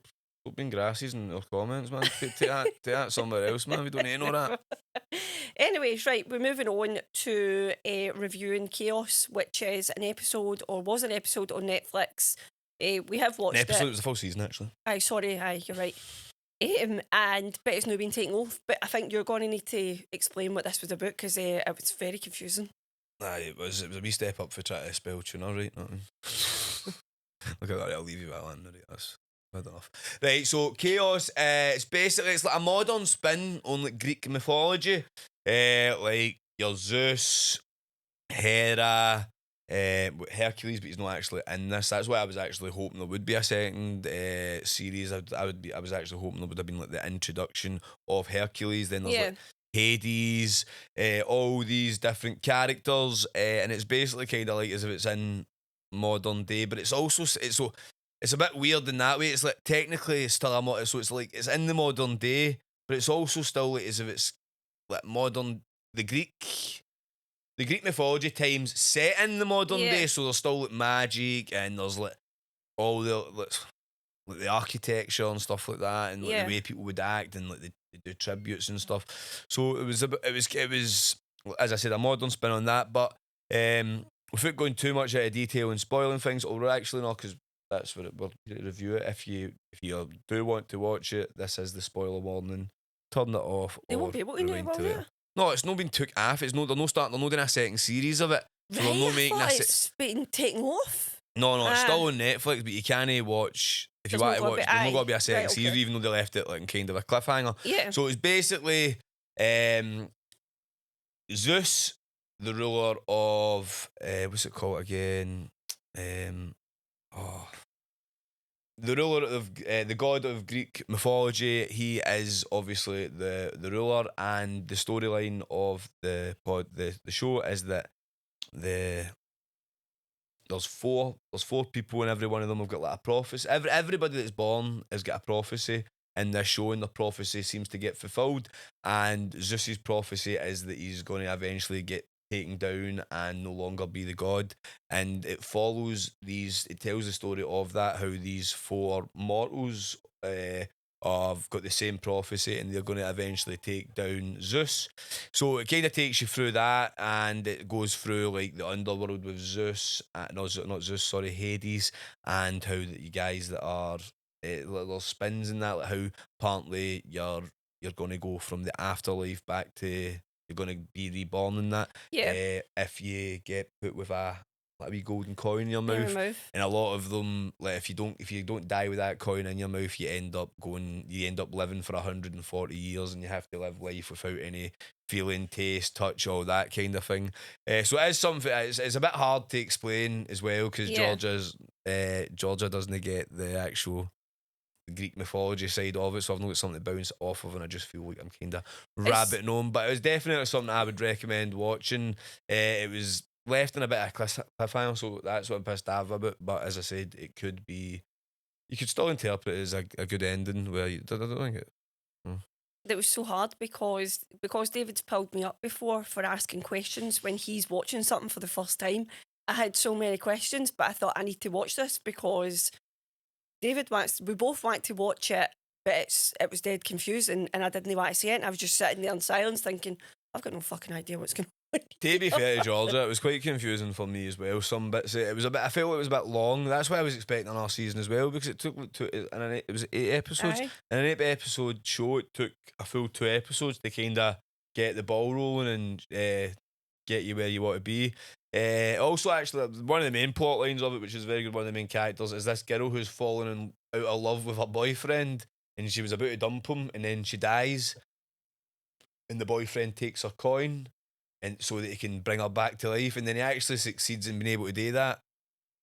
Speaker 1: being grasses in our comments, man. Take that somewhere else, man. We don't need all that.
Speaker 2: Anyways, right, we're moving on to reviewing Chaos, which is was an episode on Netflix. We have watched it.
Speaker 1: It was the full season, actually.
Speaker 2: You're right. But it's now been taken off. But I think you're going to need to explain what this was about, because it was very confusing.
Speaker 1: It was a wee step up for trying to spell tuna, right? Look at that, I'll leave you that one. Right, that's good enough. Right, so Chaos, it's like a modern spin on like Greek mythology. Like your Zeus, Hera, Hercules, but he's not actually in this. That's why I was actually hoping there would be a second series. I was actually hoping there would have been like the introduction of Hercules. Then there's like Hades, all these different characters, and it's basically kind of like as if it's in modern day, but it's also it's a bit weird in that way. It's like technically it's still so it's like it's in the modern day, but it's also still like as if it's like modern the Greek mythology times set in the modern day, so there's still like magic, and there's like all the like the architecture and stuff like that, and like the way people would act, and like they do tributes and stuff. So it was as I said, a modern spin on that, but without going too much out of detail and spoiling things, or actually not, because that's what we're going to review it. If you do want to watch it, this is the spoiler warning. Turn it off.
Speaker 2: They won't be able to know about it.
Speaker 1: No, it's not been took off. They're not doing a second series of it. So
Speaker 2: right,
Speaker 1: they're not making
Speaker 2: it's been taken off.
Speaker 1: No, it's still on Netflix, but you can't watch if you want to watch. There's not got to be a second series, even though they left it like kind of a cliffhanger.
Speaker 2: Yeah.
Speaker 1: So it's basically Zeus, the ruler of what's it called again? The ruler of the god of Greek mythology. He is obviously the ruler, and the storyline of the show is that there's four people, and every one of them have got like a prophecy. Everybody that's born has got a prophecy in this show, and the prophecy seems to get fulfilled. And Zeus's prophecy is that he's going to eventually get taken down and no longer be the god. And it tells the story of that, how these four mortals have got the same prophecy, and they're going to eventually take down Zeus. So it kind of takes you through that, and it goes through like the underworld with Zeus, not Zeus, sorry, Hades, and how that you guys that are little spins in that, like how apparently you're going to go from the afterlife back to, you're going to be reborn in that.
Speaker 2: Yeah.
Speaker 1: If you get put with a like a wee golden coin in your
Speaker 2: In
Speaker 1: mouth.
Speaker 2: your mouth.
Speaker 1: And a lot of them, like if you don't die with that coin in your mouth, you end up living for 140 years, and you have to live life without any feeling, taste, touch, all that kind of thing. So it is something. It's a bit hard to explain as well, because Georgia doesn't get the actual Greek mythology side of it, so I've not got something to bounce off of, and I just feel like I'm kind of rabbiting on. But it was definitely something I would recommend watching. It was left in a bit of a cliffhanger, so that's what I'm pissed off about. But as I said, it could be, you could still interpret it as a good ending. Where I don't think it.
Speaker 2: That was so hard because David's pulled me up before for asking questions when he's watching something for the first time. I had so many questions, but I thought I need to watch this because we both want to watch it, but it was dead confusing and I didn't want to see it. And I was just sitting there in silence thinking, I've got no fucking idea what's going on.
Speaker 1: To be fair to Georgia, it was quite confusing for me as well. Some bits, it was a bit. I felt it was a bit long. That's why I was expecting our season as well, because it took it was 8 episodes.
Speaker 2: Aye.
Speaker 1: And an 8-episode show, it took a full 2 episodes to kind of get the ball rolling and get you where you want to be. Also, actually, one of the main plot lines of it, which is very good, one of the main characters, is this girl who's fallen out of love with her boyfriend, and she was about to dump him, and then she dies, and the boyfriend takes her coin, and so that he can bring her back to life, and then he actually succeeds in being able to do that,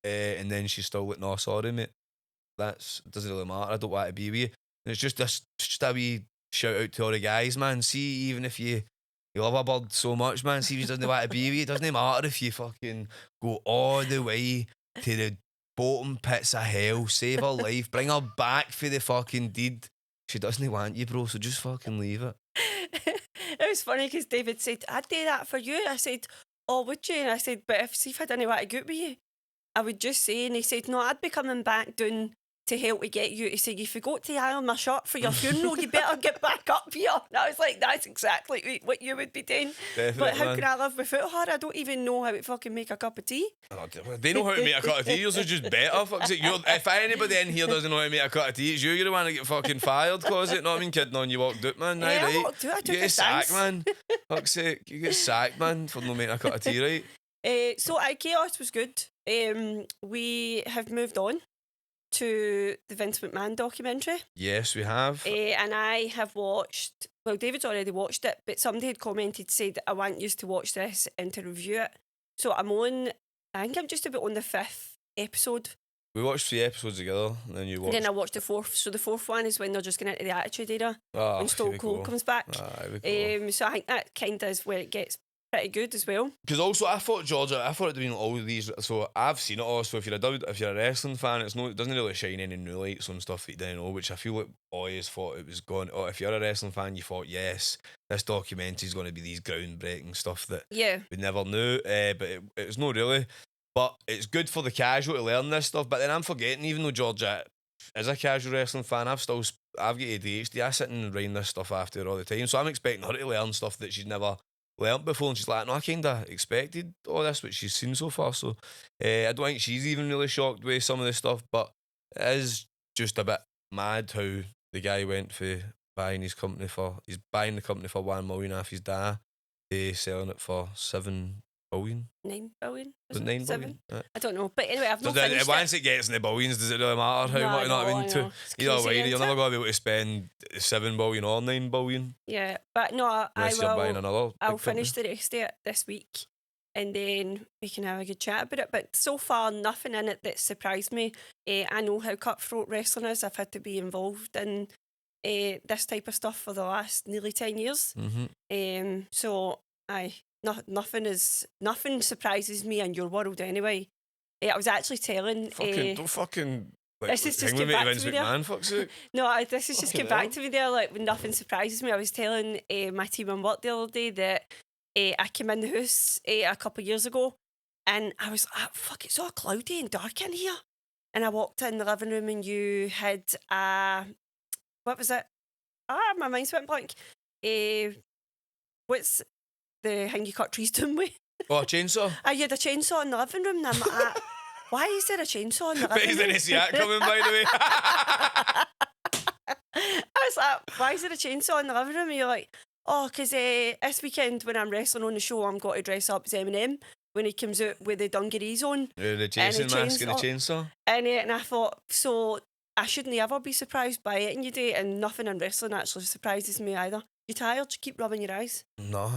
Speaker 1: and then she's still like, no, sorry mate, it doesn't really matter, I don't want to be with you. And it's just a wee shout out to all the guys, man. See, even if you love a bird so much, man, see if he doesn't want to be with you, it doesn't matter if you fucking go all the way to the bottom pits of hell, save her life, bring her back for the fucking deed. She doesn't want you, bro, so just fucking leave it.
Speaker 2: It was funny because David said, I'd do that for you. I said, oh, would you? And I said, but if I didn't want to go with you, I would just say. And he said, no, I'd be coming back down to help to get you. He said, if you got to iron my shirt for your funeral, you better get back up here. And I was like, that's exactly what you would be doing.
Speaker 1: Definitely,
Speaker 2: but how
Speaker 1: man.
Speaker 2: can I live without her? I don't even know how to fucking make a cup of tea.
Speaker 1: Oh, they know how to make a cup of tea, yours is just better. Fuck's sake. If anybody in here doesn't know how to make a cup of tea, it's you're the one to get fucking fired, cause it, not I mean kidding on, you walked out, man.
Speaker 2: Yeah,
Speaker 1: Aye,
Speaker 2: I
Speaker 1: right.
Speaker 2: walked out, I took
Speaker 1: you get
Speaker 2: a
Speaker 1: sacked,
Speaker 2: stance.
Speaker 1: man. Fuck's sake, you get sacked, man, for not making a cup of tea, right?
Speaker 2: So Chaos was good. We have moved on to the Vince McMahon documentary.
Speaker 1: Yes, we have.
Speaker 2: And I have watched, well, David's already watched it, but somebody had commented, said, I want you to watch this and to review it. So I think I'm just about on the 5th episode.
Speaker 1: We watched 3 episodes together, and then you watched.
Speaker 2: And then I watched the 4th. So the 4th one is when they're just going into the Attitude Era when Stone Cold comes back. So I think that kind of is where it gets pretty good as well.
Speaker 1: Because also, I thought it'd been all of these. So I've seen it all. So if you're a wrestling fan, it doesn't really shine any new lights on stuff that you didn't know. Which I feel like I always thought it was going. Oh, if you're a wrestling fan, you thought, yes, this documentary is going to be these groundbreaking stuff that we never knew. But it was not really. But it's good for the casual to learn this stuff. But then I'm forgetting, even though Georgia is a casual wrestling fan, I've got ADHD. I sit and read this stuff after her all the time. So I'm expecting her to learn stuff that she's never learnt before, and she's like, no, I kind of expected all this, which she's seen so far. So I don't think she's even really shocked with some of this stuff, but it is just a bit mad how the guy went for buying the company for $1 million off his dad, selling it for $7 billion.
Speaker 2: 9 billion?
Speaker 1: Was it 9 billion?
Speaker 2: I don't know. But anyway, I've not finished
Speaker 1: once it gets in the billions, does it really matter how much? You know what I mean? Either way, you're never going to be able to spend $7 billion or $9 billion.
Speaker 2: Yeah, but no, I'll finish the rest of it this week, and then we can have a good chat about it. But so far, nothing in it that surprised me. I know how cutthroat wrestling is. I've had to be involved in this type of stuff for the last nearly 10 years.
Speaker 1: Mm-hmm.
Speaker 2: So nothing surprises me in your world anyway. I was actually telling.
Speaker 1: Don't fucking. Like,
Speaker 2: this is just get back to me there.
Speaker 1: Fuck's sake.
Speaker 2: No, this is just get back to me there. Like when nothing surprises me. I was telling my team in work the other day that I came in the house a couple of years ago, and I was like, "Fuck, it's all cloudy and dark in here." And I walked in the living room, and you had what was it? My mind's went blank. What's the thing you cut trees down with?
Speaker 1: Oh, a chainsaw?
Speaker 2: You had a chainsaw in the living room, and I'm like, why is there a chainsaw in the living room?
Speaker 1: But he's the coming, by the way.
Speaker 2: I was like, why is there a chainsaw in the living room? And you're like, oh, because this weekend when I'm wrestling on the show, I'm going to dress up as Eminem. when he comes out with the dungarees on.
Speaker 1: The Jason
Speaker 2: and a
Speaker 1: mask and a
Speaker 2: chainsaw.
Speaker 1: chainsaw.
Speaker 2: And I thought, so I shouldn't ever be surprised by it in your day, and nothing in wrestling actually surprises me either. You tired? You keep rubbing your eyes?
Speaker 1: No,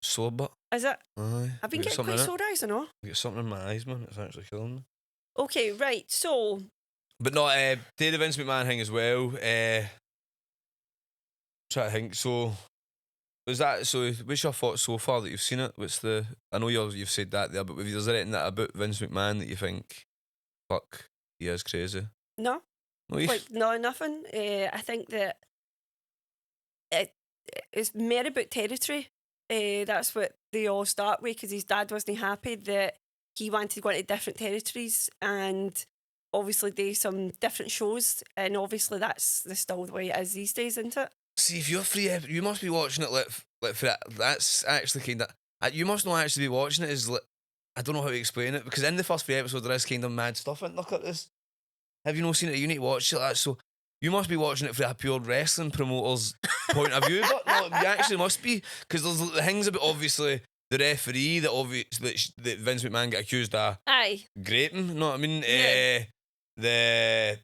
Speaker 1: sore butt.
Speaker 2: Is it?
Speaker 1: Aye.
Speaker 2: I've been getting quite sore eyes, I know.
Speaker 1: I get something in my eyes, man. It's actually killing me.
Speaker 2: Okay, right, so...
Speaker 1: But no, to the Vince McMahon thing as well. Try to think. So, was that... So, what's your thoughts so far that you've seen it? What's the... I know you've said that there, but is there anything that about Vince McMahon that you think, fuck, he is crazy?
Speaker 2: No.
Speaker 1: No,
Speaker 2: no, nothing. I think that it's more about territory. That's what they all start with, because his dad wasn't happy that he wanted to go into different territories and obviously do some different shows, and obviously that's still the way it is these days, isn't it?
Speaker 1: See, if you're free, you must be watching it like for that. That's actually kind of... You must not actually be watching it as... I don't know how to explain it, because in the first 3 episodes there is kind of mad stuff. And look at this. Have you not seen it? You need to watch it. So you must be watching it from a pure wrestling promoter's point of view, but no, you actually must be, because there's the things about obviously the referee that Vince McMahon got accused of raping. You know what I mean?
Speaker 2: Yeah.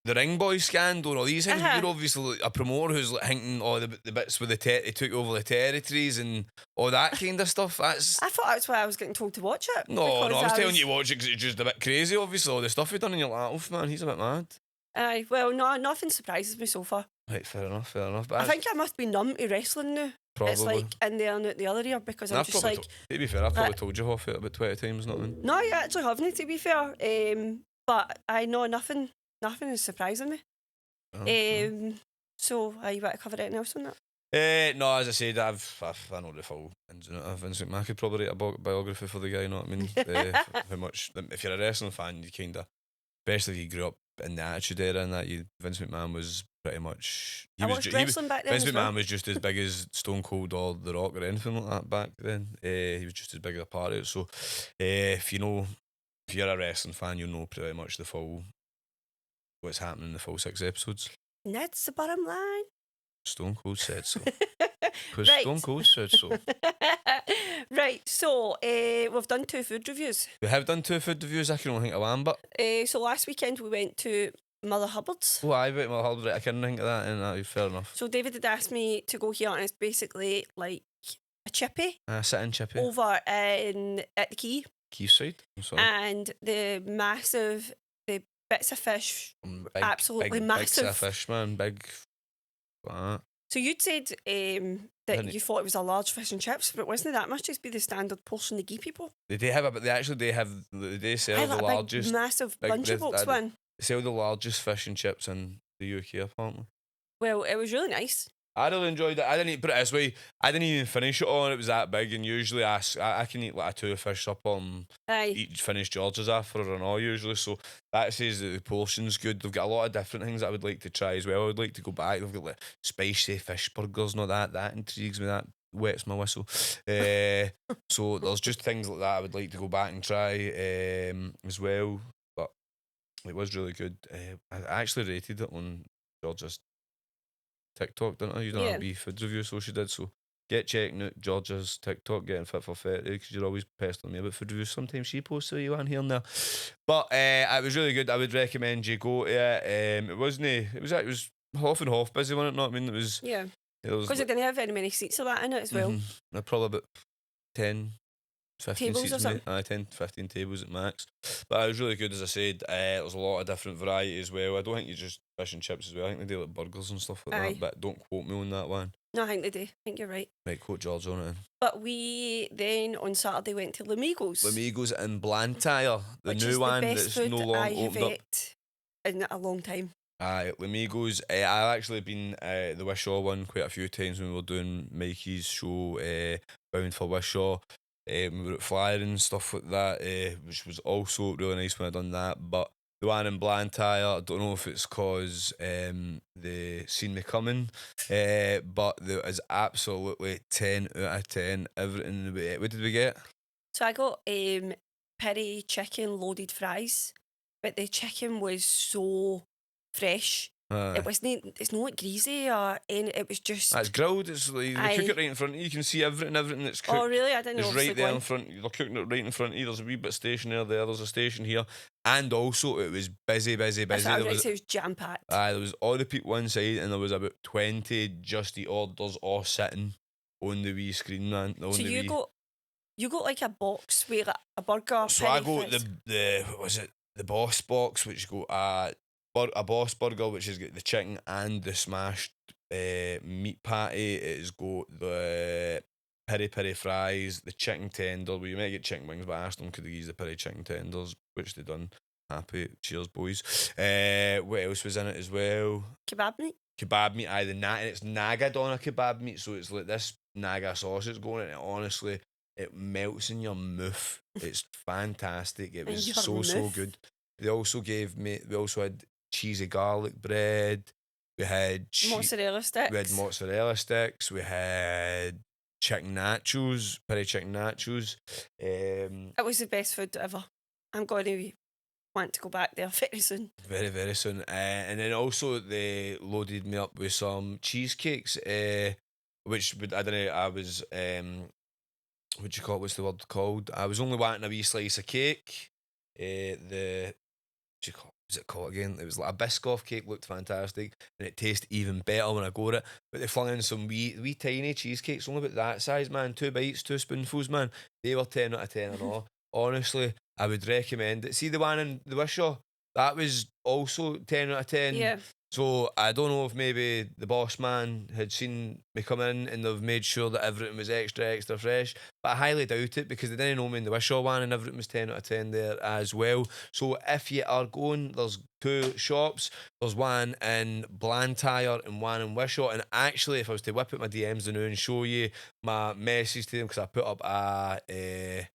Speaker 1: The ring boy scandal and all these things. You're obviously a promoter who's like hinting all the bits with he took over the territories and all that kind of stuff. I
Speaker 2: thought that's why I was getting told to watch it.
Speaker 1: No, I was telling you to watch it because it's just a bit crazy, obviously, all the stuff he'd done, and you're like, oh man, he's a bit mad.
Speaker 2: Aye, well, no, nothing surprises me so far.
Speaker 1: Right, fair enough. But
Speaker 2: I think I must be numb to wrestling now.
Speaker 1: Probably.
Speaker 2: It's like in there and out the other ear, because I'm just like...
Speaker 1: To be fair, I've probably told you off it about 20 times, not me.
Speaker 2: No, you actually haven't, to be fair. But I know nothing is surprising me. So, you want to cover anything else on that?
Speaker 1: No, as I said, I know the full ins and outs of Vince McMahon. I could probably write a biography for the guy, you know what I mean? How much, if you're a wrestling fan, you kind of, especially if you grew up in the Attitude Era and that, Vince McMahon was pretty much...
Speaker 2: I watched wrestling back then.
Speaker 1: Vince McMahon was just as big as Stone Cold or The Rock or anything like that back then. He was just as big a part of it. So, if you're a wrestling fan, you'll know pretty much the full... what's happening in the full 6 episodes.
Speaker 2: And that's the bottom line.
Speaker 1: Stone Cold said so. Because
Speaker 2: Right.
Speaker 1: Stone Cold said so.
Speaker 2: Right, so we've done 2 food reviews.
Speaker 1: We have done 2 food reviews. I can only think of one, but...
Speaker 2: So last weekend we went to Mother Hubbard's.
Speaker 1: Oh, I went to Mother Hubbard's. I couldn't think of that, and fair enough.
Speaker 2: So David had asked me to go here, and it's basically like a chippy
Speaker 1: Sit-in chippy.
Speaker 2: over at the Quay.
Speaker 1: Quayside. I'm sorry.
Speaker 2: And the bits of fish, absolutely
Speaker 1: big,
Speaker 2: massive.
Speaker 1: Big fish, man. Big. Like
Speaker 2: so you'd said that you thought it was a large fish and chips, but wasn't it that must just be the standard portion they give people?
Speaker 1: They sell the largest...
Speaker 2: massive lunchbox one.
Speaker 1: They sell the largest fish and chips in the UK, apparently.
Speaker 2: Well, it was really nice.
Speaker 1: I really enjoyed it. I didn't put it this way. I didn't even finish it all, and it was that big. And usually, I can eat like a 2 fish supper and finish George's after an all usually. So that says that the portion's good. They've got a lot of different things that I would like to try as well. I would like to go back. They've got like spicy fish burgers and all that. That intrigues me. That wets my whistle. So there's just things like that I would like to go back and try as well. But it was really good. I actually rated it on George's TikTok, didn't I? You don't have a wee food review, so she did. So get checking out Georgia's TikTok, Getting Fit for 30, because you're always pestering me about food reviews. Sometimes she posts you on here and there. But it was really good. I would recommend you go to it. It was half and half busy, wasn't it? Not I mean, it was...
Speaker 2: Yeah. Because it didn't have very many seats of that in it as well.
Speaker 1: Probably about 10, 15
Speaker 2: tables
Speaker 1: seats,
Speaker 2: or something.
Speaker 1: 10, 15 tables at max. But it was really good, as I said. There was a lot of different variety as well. I don't think you just fish and chips as well. I think they do like burgers and stuff like that. But don't quote me on that one.
Speaker 2: No, I think they do. I think you're right.
Speaker 1: Right, quote George on it.
Speaker 2: But we then on Saturday went to Lamigos.
Speaker 1: Lamigos in Blantyre, the
Speaker 2: which
Speaker 1: new
Speaker 2: is
Speaker 1: one
Speaker 2: the best
Speaker 1: that's no
Speaker 2: food
Speaker 1: longer
Speaker 2: I have
Speaker 1: opened up.
Speaker 2: ate in a long time.
Speaker 1: Lamigos. I've actually been the Wishaw one quite a few times when we were doing Mikey's show, Bound for Wishaw. We were at Flyer and stuff like that, which was also really nice when I done that. But the one in Blantyre, I don't know if it's because they seen me coming, but there is absolutely 10 out of 10. Everything. What did we get?
Speaker 2: So I got peri chicken loaded fries, but the chicken was so fresh. It wasn't. It's not like greasy or any. It was just.
Speaker 1: It's grilled. It's like, they cook it right in front of you. You can see everything that's cooked.
Speaker 2: Oh really? I didn't know.
Speaker 1: It's right there in front. They're cooking it right in front of you. There's a wee bit of station there's a station here, and also it was busy.
Speaker 2: It was jam packed.
Speaker 1: There was all the people inside, and there was about 20 Just Eat orders all sitting on the wee screen, man.
Speaker 2: So you got like a box with a burger.
Speaker 1: So I got the what was it? The Boss box, which got a Boss burger, which has got the chicken and the smashed meat patty. It's got the peri peri fries, the chicken tender. Well, you might get chicken wings, but I asked them could they use the peri chicken tenders, which they done. Happy, cheers, boys. What else was in it as well?
Speaker 2: Kebab meat.
Speaker 1: And it's Naga doner kebab meat, so it's like this Naga sausage going in it. Honestly, it melts in your mouth. It's fantastic. It was so good. We also had cheesy garlic bread. We had
Speaker 2: mozzarella sticks.
Speaker 1: We had chicken nachos, peri chicken nachos.
Speaker 2: It was the best food ever. I'm going to want to go back there very soon.
Speaker 1: Very, very soon. And then also they loaded me up with some cheesecakes, which I don't know, I was, what do you call it? What's the word called? I was only wanting a wee slice of cake. What do you call it? What's it called again? It was like a Biscoff cake, looked fantastic, and it tasted even better when I got it. But they flung in some wee tiny cheesecakes, only about that size, man. 2 bites, 2 spoonfuls, man. They were 10 out of 10 and all. Honestly, I would recommend it. See the one in the Wishaw? That was also 10 out of 10.
Speaker 2: Yeah.
Speaker 1: So I don't know if maybe the boss man had seen me come in and they've made sure that everything was extra fresh. But I highly doubt it because they didn't know me in the Wishaw one and everything was 10 out of 10 there as well. So if you are going, there's 2 shops. There's one in Blantyre and one in Wishaw. And actually, if I was to whip out my DMs now and show you my message to them, because I put up a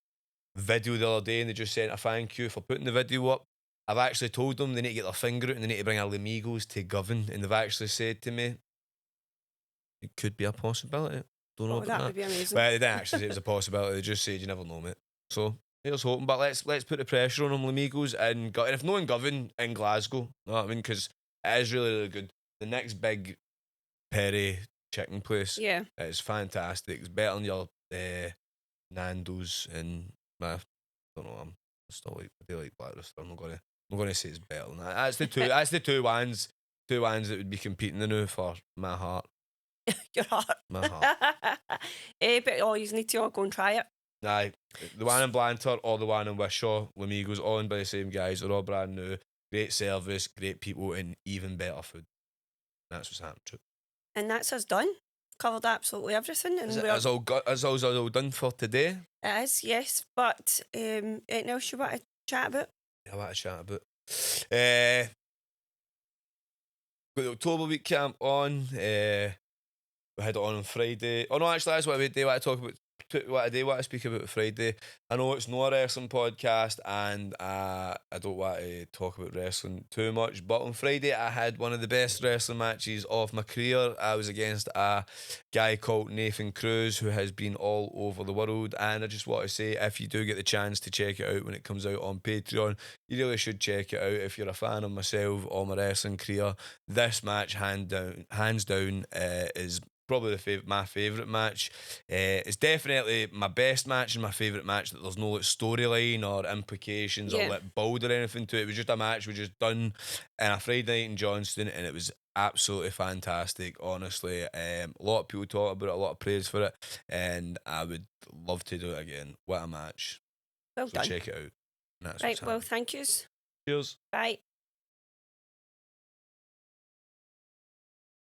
Speaker 1: video the other day and they just sent a thank you for putting the video up. I've actually told them they need to get their finger out and they need to bring a Lamigos to Govan, and they've actually said to me it could be a possibility. Don't know about that.
Speaker 2: Would be amazing.
Speaker 1: But they didn't actually say it was a possibility. They just said you never know, mate. So here's hoping. But let's put the pressure on them, Lamigos, and if not in Govan, in Glasgow. You know what I mean? Because it is really, really good. The next big peri chicken place, it's fantastic. It's better than your Nando's and I don't know. I do like Black Rooster. I'm not gonna say it's better than that. That's the two. That's the two ones that would be competing now for my heart.
Speaker 2: Your heart.
Speaker 1: My heart.
Speaker 2: But you need to all go and try it.
Speaker 1: Aye, the one in Blantyre or the one in Wishaw, Lamigos, all owned by the same guys. They're all brand new. Great service, great people, and even better food. That's what's happened to it.
Speaker 2: And that's us done. Covered absolutely everything. And
Speaker 1: it's all done for today.
Speaker 2: It is, yes. But anything else you want to chat about?
Speaker 1: I want to chat about. Got the October week camp on. We had it on Friday. Oh no, actually, that's what I do want to talk about. What I do want to speak about Friday. I know it's not a wrestling podcast, and I don't want to talk about wrestling too much. But on Friday, I had one of the best wrestling matches of my career. I was against a guy called Nathan Cruz, who has been all over the world. And I just want to say, if you do get the chance to check it out when it comes out on Patreon, you really should check it out. If you're a fan of myself or my wrestling career, this match, hands down, is probably my favourite match. It's definitely my best match and my favourite match that there's no like storyline or implications or like build or anything to it. It was just a match we just done in a Friday night in Johnston, and it was absolutely fantastic, honestly. A lot of people talk about it, a lot of praise for it, and I would love to do it again. What a match.
Speaker 2: Well done.
Speaker 1: Check it out.
Speaker 2: Right, well, thank yous.
Speaker 1: Cheers.
Speaker 2: Bye.